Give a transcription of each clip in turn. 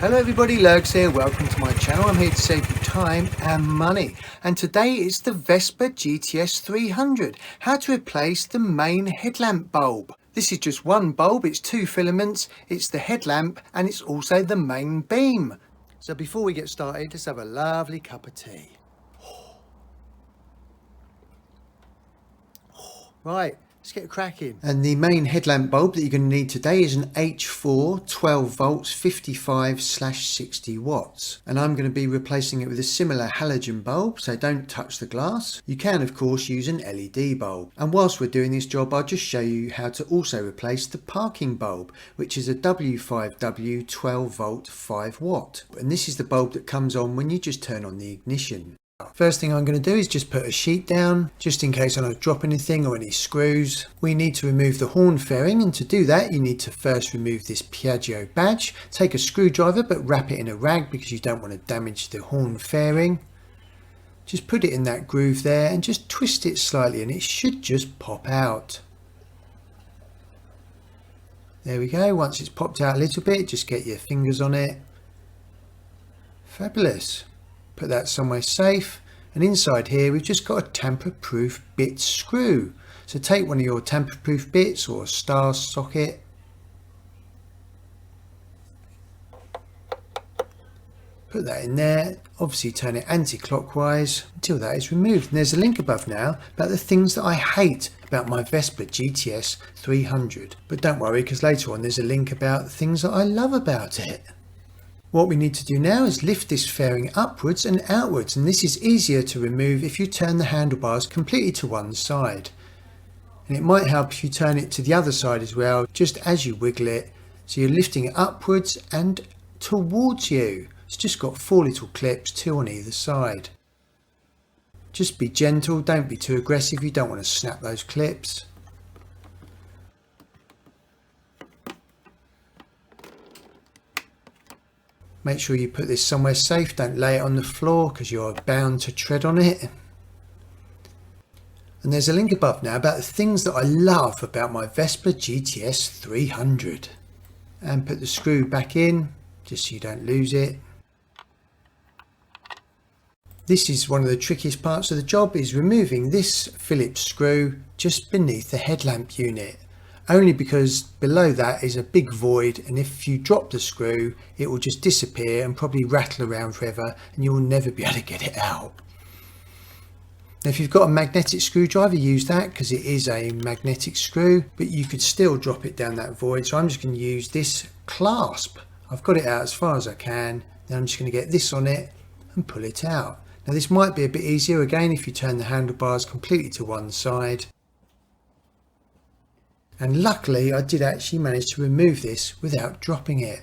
Hello everybody, Lurgs here. Welcome to my channel. I'm here to save you time and money. And today it's the Vespa GTS 300. How to replace the main headlamp bulb. This is just one bulb, it's two filaments, it's the headlamp and it's also the main beam. So before we get started, let's have a lovely cup of tea. Right, let's get cracking. And the main headlamp bulb that you're going to need today is an H4 12 volts 55/60 watts. And I'm going to be replacing it with a similar halogen bulb, so don't touch the glass. You can of course use an LED bulb. And whilst we're doing this job, I'll just show you how to also replace the parking bulb, which is a W5W 12 volt 5 watt. And this is the bulb that comes on when you just turn on the ignition. First thing I'm going to do is just put a sheet down, just in case I don't drop anything or any screws. We need to remove the horn fairing, and to do that you need to first remove this Piaggio badge. Take a screwdriver but wrap it in a rag because you don't want to damage the horn fairing. Just put it in that groove there and just twist it slightly and it should just pop out. There we go. Once it's popped out a little bit, just get your fingers on it. Fabulous. Put that somewhere safe, and inside here we've just got a tamper-proof bit screw. So take one of your tamper-proof bits or a star socket, put that in there, obviously turn it anti-clockwise until that is removed. And there's a link above now about the things that I hate about my Vespa GTS 300, but don't worry because later on there's a link about the things that I love about it. What we need to do now is lift this fairing upwards and outwards, and this is easier to remove if you turn the handlebars completely to one side. And it might help if you turn it to the other side as well, just as you wiggle it. So you're lifting it upwards and towards you. It's just got 4 little clips, 2 on either side. Just be gentle, don't be too aggressive, you don't want to snap those clips. Make sure you put this somewhere safe, don't lay it on the floor because you're bound to tread on it. And there's a link above now about the things that I love about my Vespa GTS 300. And put the screw back in, just so you don't lose it. This is one of the trickiest parts of the job, is removing this Phillips screw just beneath the headlamp unit. Only because below that is a big void, and if you drop the screw it will just disappear and probably rattle around forever and you will never be able to get it out. Now if you've got a magnetic screwdriver, use that because it is a magnetic screw, but you could still drop it down that void. So I'm just going to use this clasp. I've got it out as far as I can, then I'm just going to get this on it and pull it out. Now this might be a bit easier again if you turn the handlebars completely to one side. And luckily I did actually manage to remove this without dropping it.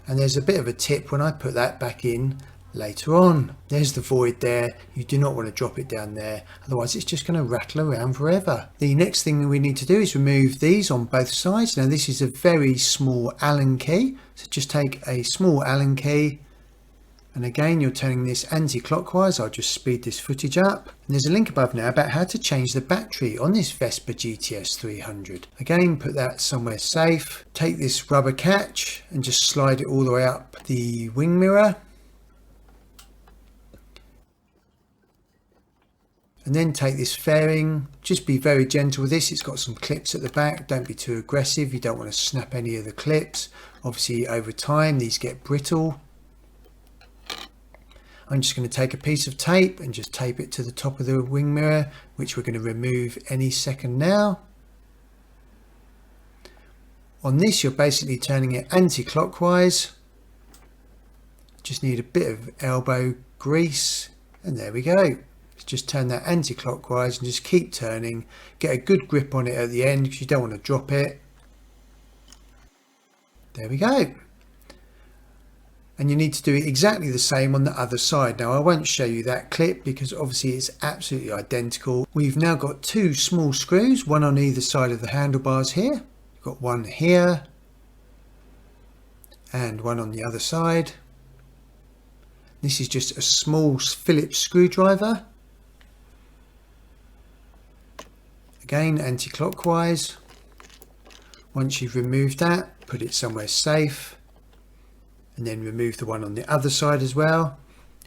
And there's a bit of a tip when I put that back in later on. There's the void there. You do not want to drop it down there, otherwise it's just going to rattle around forever. The next thing that we need to do is remove these on both sides. Now this is a very small Allen key, so just take a small Allen key. And again, you're turning this anti-clockwise. I'll just speed this footage up. And there's a link above now about how to change the battery on this Vespa GTS 300. Again, put that somewhere safe. Take this rubber catch and just slide it all the way up the wing mirror. And then take this fairing. Just be very gentle with this. It's got some clips at the back. Don't be too aggressive. You don't want to snap any of the clips. Obviously, over time, these get brittle. I'm just going to take a piece of tape and just tape it to the top of the wing mirror, which we're going to remove any second now. On this, you're basically turning it anti-clockwise. Just need a bit of elbow grease, and there we go. Just turn that anti-clockwise and just keep turning. Get a good grip on it at the end because you don't want to drop it. There we go. And you need to do it exactly the same on the other side. Now I won't show you that clip because obviously it's absolutely identical. We've now got 2 small screws, one on either side of the handlebars here. We've got one here and one on the other side. This is just a small Phillips screwdriver. Again, anti-clockwise. Once you've removed that, put it somewhere safe. and then remove the one on the other side as well.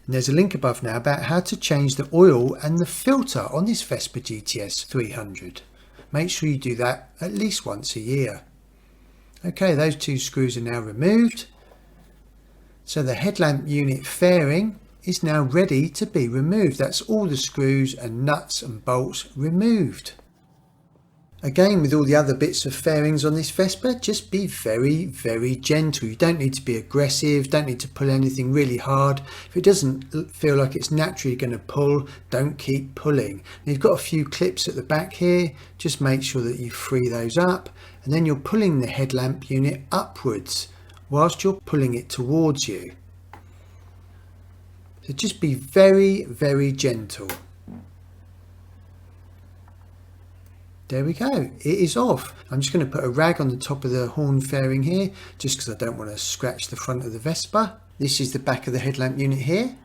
And there's a link above now about how to change the oil and the filter on this Vespa GTS 300. Make sure you do that at least once a year. Okay, those two screws are now removed. So the headlamp unit fairing is now ready to be removed. That's all the screws and nuts and bolts removed. Again, with all the other bits of fairings on this Vespa, just be very, very gentle. You don't need to be aggressive, don't need to pull anything really hard. If it doesn't feel like it's naturally going to pull, don't keep pulling. And you've got a few clips at the back here, just make sure that you free those up, and then you're pulling the headlamp unit upwards whilst you're pulling it towards you. So just be very, very gentle. There we go, it is off. I'm just going to put a rag on the top of the horn fairing here, just because I don't want to scratch the front of the Vespa. This is the back of the headlamp unit here.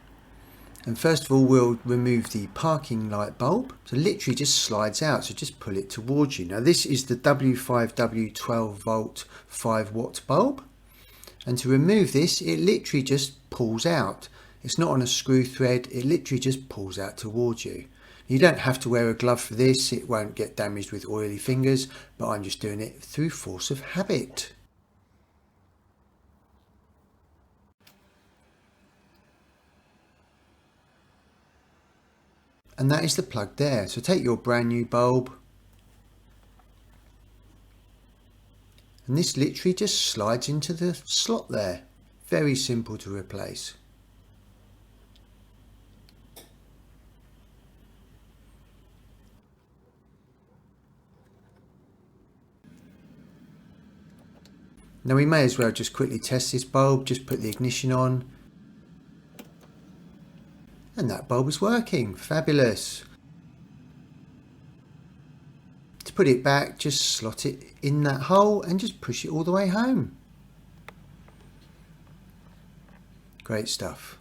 And first of all, we'll remove the parking light bulb. So literally just slides out, so just pull it towards you. Now this is the W5W 12 volt 5 watt bulb. And to remove this, it literally just pulls out. It's not on a screw thread, it literally just pulls out towards you. You don't have to wear a glove for this, it won't get damaged with oily fingers, but I'm just doing it through force of habit. And that is the plug there. So take your brand new bulb, and this literally just slides into the slot there. Very simple to replace. Now we may as well just quickly test this bulb, just put the ignition on. And that bulb is working, fabulous. To put it back, just slot it in that hole and just push it all the way home. Great stuff.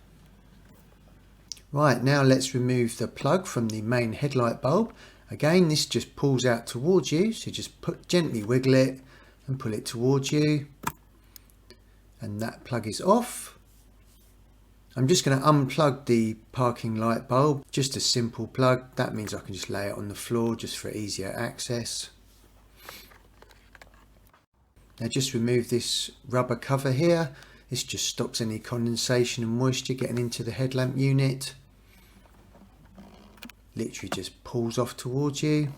Right, now let's remove the plug from the main headlight bulb. Again, this just pulls out towards you, so just gently wiggle it and pull it towards you, and that plug is off. I'm just going to unplug the parking light bulb, just a simple plug. That means I can just lay it on the floor just for easier access. Now just remove this rubber cover here. This just stops any condensation and moisture getting into the headlamp unit. Literally just pulls off towards you.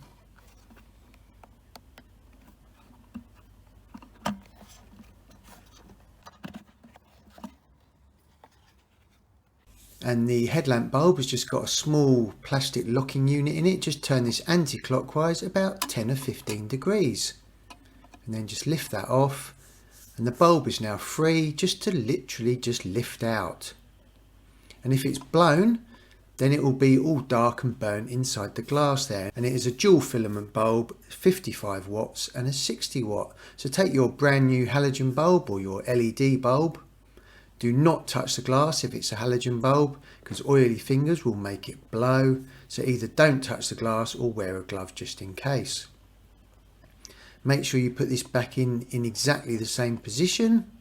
And the headlamp bulb has just got a small plastic locking unit in it. Just turn this anti-clockwise about 10 or 15 degrees. And then just lift that off. And the bulb is now free just to literally just lift out. And if it's blown, then it will be all dark and burnt inside the glass there. And it is a dual filament bulb, 55 watts and a 60 watt. So take your brand new halogen bulb or your LED bulb. Do not touch the glass if it's a halogen bulb, because oily fingers will make it blow. So either don't touch the glass or wear a glove just in case. Make sure you put this back in exactly the same position.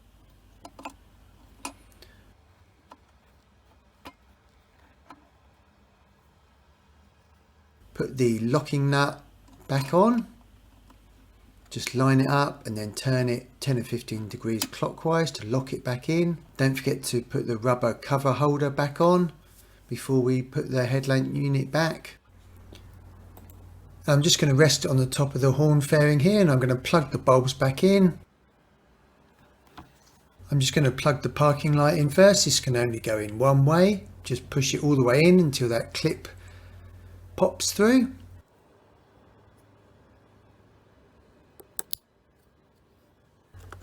Put the locking nut back on. Just line it up and then turn it 10 or 15 degrees clockwise to lock it back in. Don't forget to put the rubber cover holder back on before we put the headlamp unit back. I'm just going to rest it on the top of the horn fairing here, and I'm going to plug the bulbs back in. I'm just going to plug the parking light in first. This can only go in one way. Just push it all the way in until that clip pops through.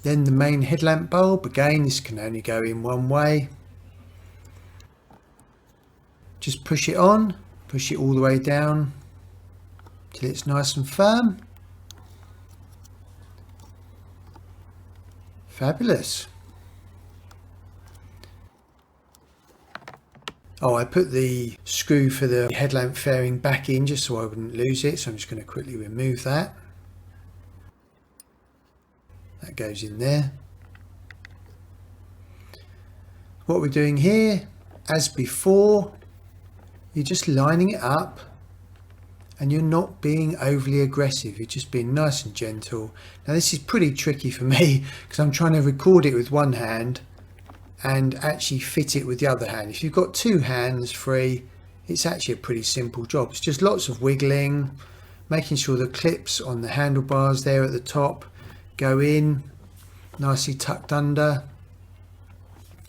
Then the main headlamp bulb, again this can only go in one way. Just push it on, push it all the way down till it's nice and firm. Fabulous. Oh, I put the screw for the headlamp fairing back in just so I wouldn't lose it, so I'm just going to quickly remove that. That goes in there. What we're doing here, as before, you're just lining it up and you're not being overly aggressive, you're just being nice and gentle. Now this is pretty tricky for me because I'm trying to record it with one hand and actually fit it with the other hand. If you've got two hands free, it's actually a pretty simple job. It's just lots of wiggling, making sure the clips on the handlebars there at the top go in, nicely tucked under,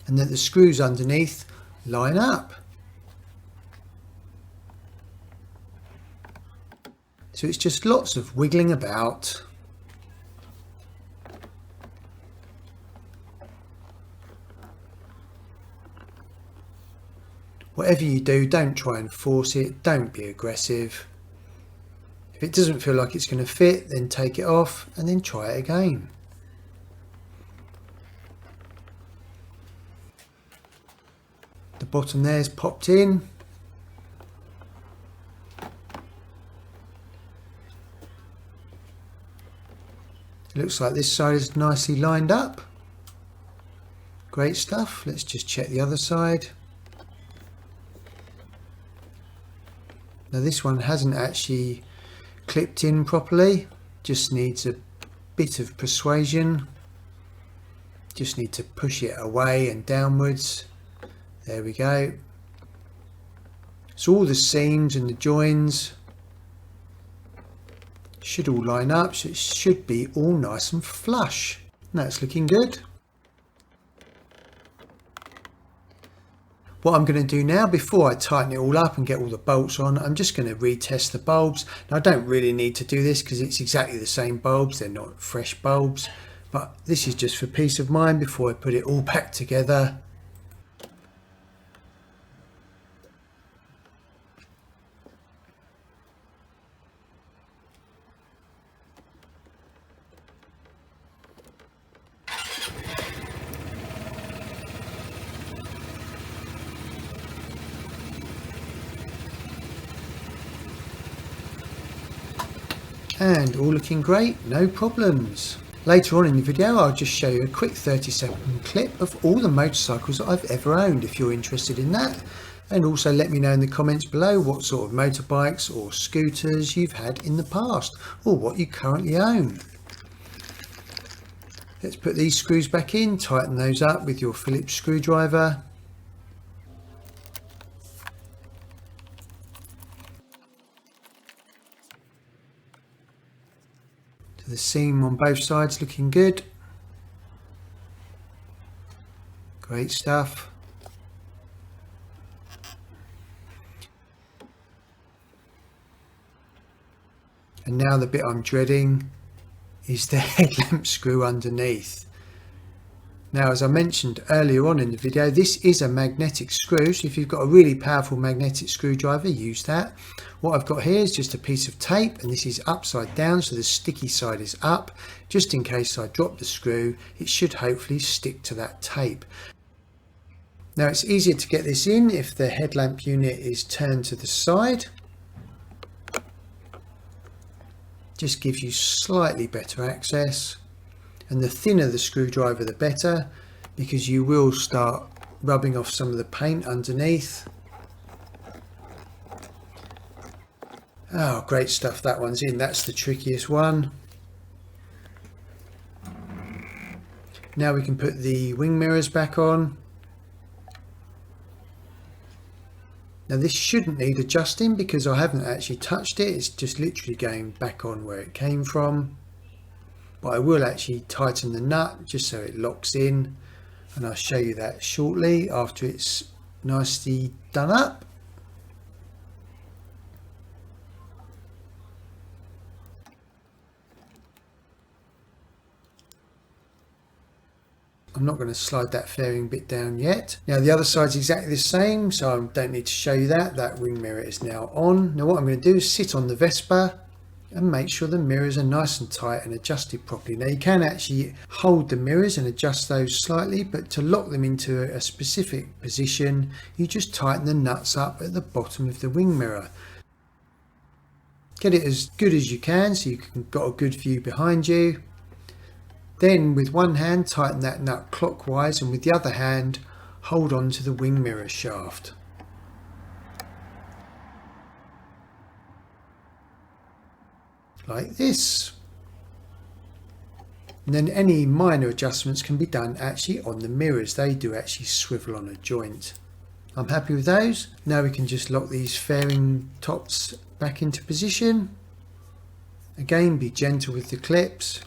and that the screws underneath line up. So it's just lots of wiggling about. Whatever you do, don't try and force it, don't be aggressive. If it doesn't feel like it's going to fit, then take it off and then try it again. The bottom there's popped in. Looks like this side is nicely lined up. Great stuff. Let's just check the other side. Now this one hasn't actually clipped in properly, just needs a bit of persuasion. Just need to push it away and downwards. There we go. So all the seams and the joins should all line up, so it should be all nice and flush. That's looking good. What I'm going to do now, before I tighten it all up and get all the bolts on, I'm just going to retest the bulbs. Now I don't really need to do this because it's exactly the same bulbs, they're not fresh bulbs, but this is just for peace of mind before I put it all back together. And all looking great, no problems. Later on in the video I'll just show you a quick 30-second clip of all the motorcycles that I've ever owned if you're interested in that, and also let me know in the comments below what sort of motorbikes or scooters you've had in the past or what you currently own. Let's put these screws back in, tighten those up with your Phillips screwdriver. The seam on both sides looking good. Great stuff. And now the bit I'm dreading is the headlamp screw underneath. Now, as I mentioned earlier on in the video, this is a magnetic screw, so if you've got a really powerful magnetic screwdriver, use that. What I've got here is just a piece of tape, and this is upside down, so the sticky side is up. Just in case I drop the screw, it should hopefully stick to that tape. Now, it's easier to get this in if the headlamp unit is turned to the side. Just gives you slightly better access. And the thinner the screwdriver the better, because you will start rubbing off some of the paint underneath. Oh, great stuff, that one's in. That's the trickiest one. Now we can put the wing mirrors back on. Now this shouldn't need adjusting because I haven't actually touched it, it's just literally going back on where it came from. But I will actually tighten the nut just so it locks in, and I'll show you that shortly after it's nicely done up. I'm not going to slide that fairing bit down yet. Now the other side's exactly the same, so I don't need to show you that. That wing mirror is now on. Now what I'm going to do is sit on the Vespa and make sure the mirrors are nice and tight and adjusted properly. Now you can actually hold the mirrors and adjust those slightly, but to lock them into a specific position, you just tighten the nuts up at the bottom of the wing mirror. Get it as good as you can so you've got a good view behind you. Then with one hand tighten that nut clockwise, and with the other hand hold on to the wing mirror shaft. Like this. And then any minor adjustments can be done actually on the mirrors. They do actually swivel on a joint. I'm happy with those. Now we can just lock these fairing tops back into position. Again, be gentle with the clips.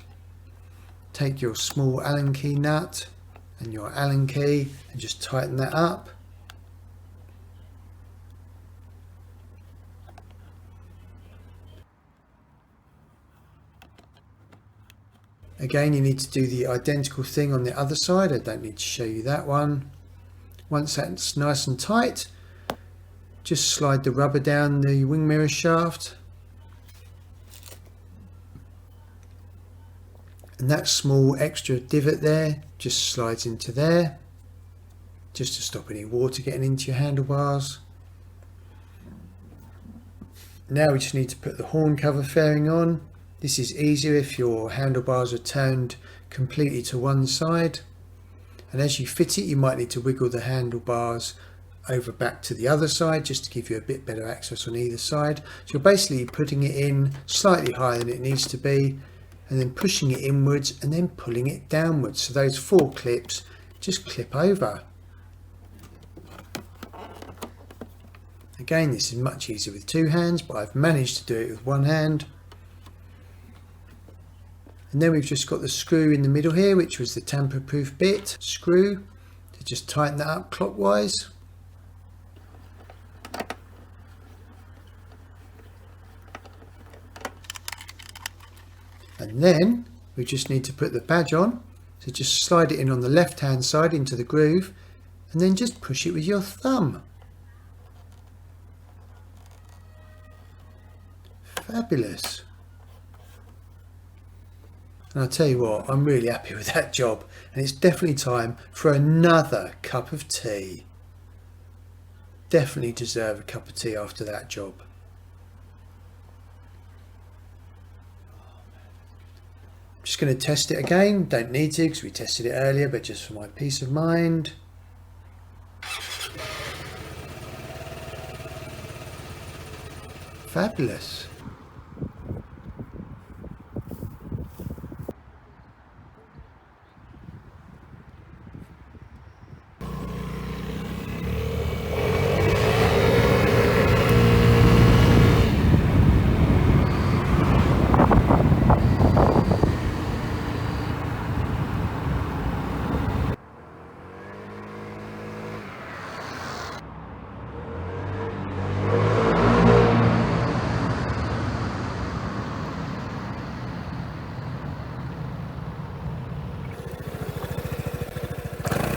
Take your small Allen key nut and your Allen key and just tighten that up. Again, you need to do the identical thing on the other side. I don't need to show you that one. Once that's nice and tight, just slide the rubber down the wing mirror shaft. And that small extra divot there just slides into there, just to stop any water getting into your handlebars. Now we just need to put the horn cover fairing on. This is easier if your handlebars are turned completely to one side. And as you fit it, you might need to wiggle the handlebars over back to the other side just to give you a bit better access on either side. So you're basically putting it in slightly higher than it needs to be, and then pushing it inwards and then pulling it downwards. So those 4 clips just clip over. Again, this is much easier with 2 hands, but I've managed to do it with 1 hand. And then we've just got the screw in the middle here, which was the tamper-proof bit screw, to just tighten that up clockwise. And then we just need to put the badge on. So just slide it in on the left hand side into the groove and then just push it with your thumb. Fabulous. And I'll tell you what, I'm really happy with that job, and it's definitely time for another cup of tea. Definitely deserve a cup of tea after that job. Just going to test it again. Don't need to because we tested it earlier, but just for my peace of mind. Fabulous.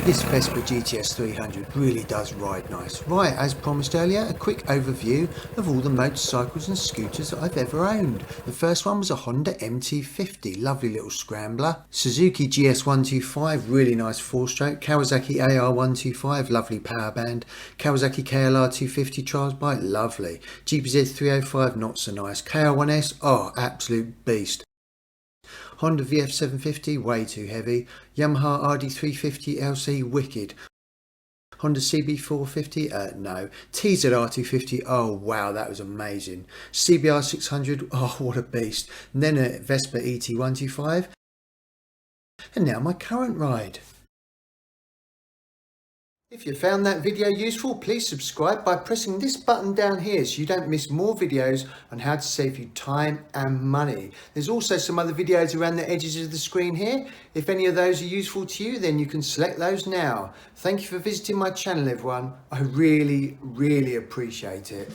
This Vespa GTS 300 really does ride nice. Right, as promised earlier, a quick overview of all the motorcycles and scooters that I've ever owned. The first one was a Honda MT50, lovely little scrambler. Suzuki GS125, really nice 4-stroke. Kawasaki AR125, lovely power band. Kawasaki KLR250 trials bike, lovely. GPZ305, not so nice. KR1S, oh, absolute beast. Honda VF750, way too heavy. Yamaha RD350 LC, wicked. Honda CB450, no. TZR250, oh wow, that was amazing. CBR600, oh what a beast. And then a Vespa ET125. And now my current ride. If you found that video useful, please subscribe by pressing this button down here so you don't miss more videos on how to save you time and money. There's also some other videos around the edges of the screen here. If any of those are useful to you, then you can select those now. Thank you for visiting my channel, everyone. I really, really appreciate it.